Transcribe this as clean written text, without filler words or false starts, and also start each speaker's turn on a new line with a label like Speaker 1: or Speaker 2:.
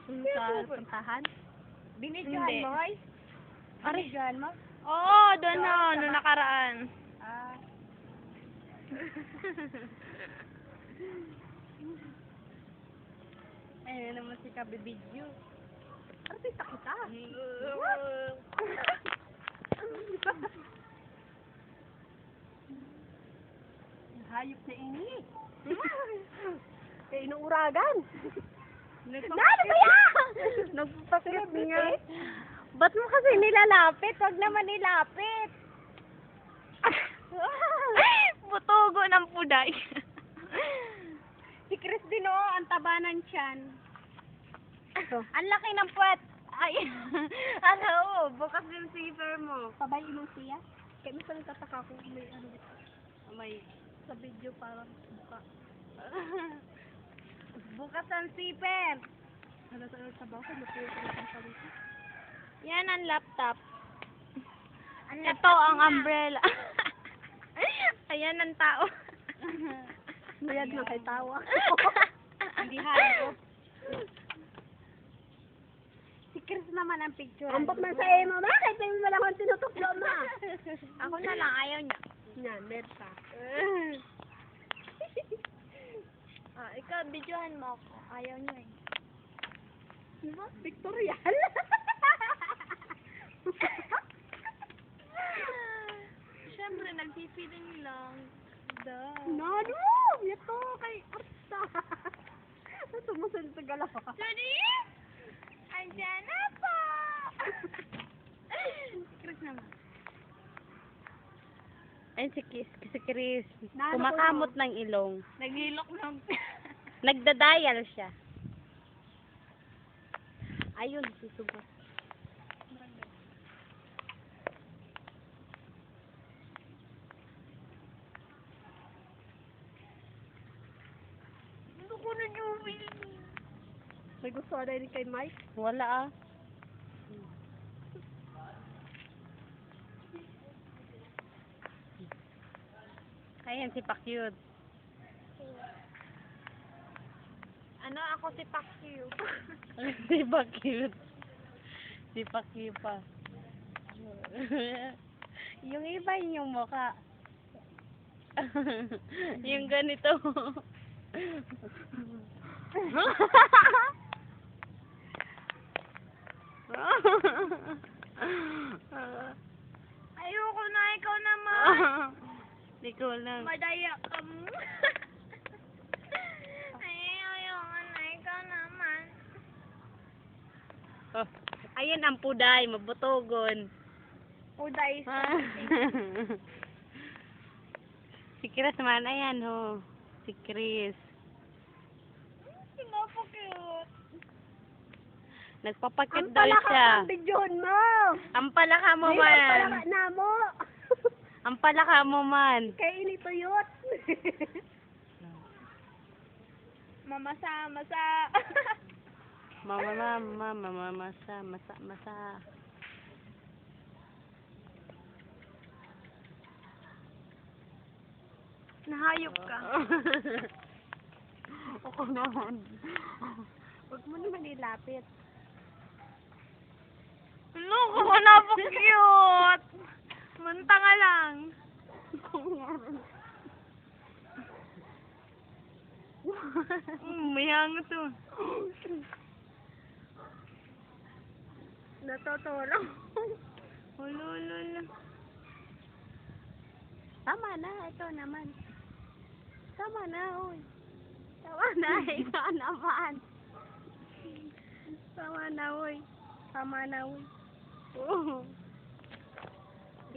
Speaker 1: Sa puntahan?
Speaker 2: Binidyohan
Speaker 1: Hindi.
Speaker 2: mo, ay? Binidyohan mo?
Speaker 1: Oo, doon ho, nung nakaraan.
Speaker 2: Ah. Ayun naman si kabibidyo. Artista kita. Hayop na ini. Kaya inuuragan. Nano ba yan?
Speaker 1: Nagpapakit nga.
Speaker 2: Ba't mo kasi nilalapit? Wag naman nilapit.
Speaker 1: Butugo ng puday.
Speaker 2: Si Chris din ang tabanan tiyan. Ang laki ng puwet. Ay, ano, bukas yung zipper mo. Pabay mo siya? Kaya minsan nagtataka ko may ano dito. May sa video parang buka. Bukas ang zipper. Ano sa bako? Napuyot ko ng salita.
Speaker 1: Yan ang laptop.
Speaker 2: Ang
Speaker 1: Ito ang umbrella. Ayan ang tao.
Speaker 2: Mayad na kay tawa. Hindi ko. Si Chris naman ang picture. Ambot man sa emo, bakit may wala akong tinutuklo ma?
Speaker 1: Ako na lang, ayaw niya.
Speaker 2: Yan, merta.
Speaker 1: Ikaw, videohan mo ako. Ayaw niya eh.
Speaker 2: Diba? Victorial.
Speaker 1: Siyempre, nagpipiling lang.
Speaker 2: Nano! Ito kay Arta. Sumusunod sa galaw.
Speaker 1: Sorry! Andiyan na po! Chris naman. Ayun si Chris. Kumakamot ng ilong.
Speaker 2: Nagilok ng...
Speaker 1: Nagdadial siya. Ayun, susubo.
Speaker 2: Ano ko na Jubil? May gusto ka na rin kay Mike?
Speaker 1: Wala ah. Ayan si Pakyut.
Speaker 2: Ano ako si Pakyu?
Speaker 1: Si Pakyut. Si Pakyu pa. Yung iba yung mukha. Yung ganito.
Speaker 2: Ayoko na, ikaw naman.
Speaker 1: Ikaw lang.
Speaker 2: Madaya ka mo. Ayoko na, ikaw naman.
Speaker 1: Oh, ayan ang puday, mabutogon.
Speaker 2: Uday sa...
Speaker 1: Si Chris naman, ayan ho. Si Chris.
Speaker 2: Pinapakute.
Speaker 1: Nagpapakit daw siya.
Speaker 2: Ang bidyon mo.
Speaker 1: Ang palaka mo
Speaker 2: Ang
Speaker 1: man.
Speaker 2: palaka na mo.
Speaker 1: Ang palaka mo man.
Speaker 2: Kaya inituyot. Mamasa.
Speaker 1: Masa.
Speaker 2: Nahayop ka.
Speaker 1: Ako naman.
Speaker 2: Huwag mo naman ilapit.
Speaker 1: Loko ko na po cute. Manta nga lang. Mayang to.
Speaker 2: Natotolo.
Speaker 1: Ululul.
Speaker 2: Tama na, ikaw naman. Tama na, oy. Tama na, ikaw naman. Tama na, oy. Tama na, oy.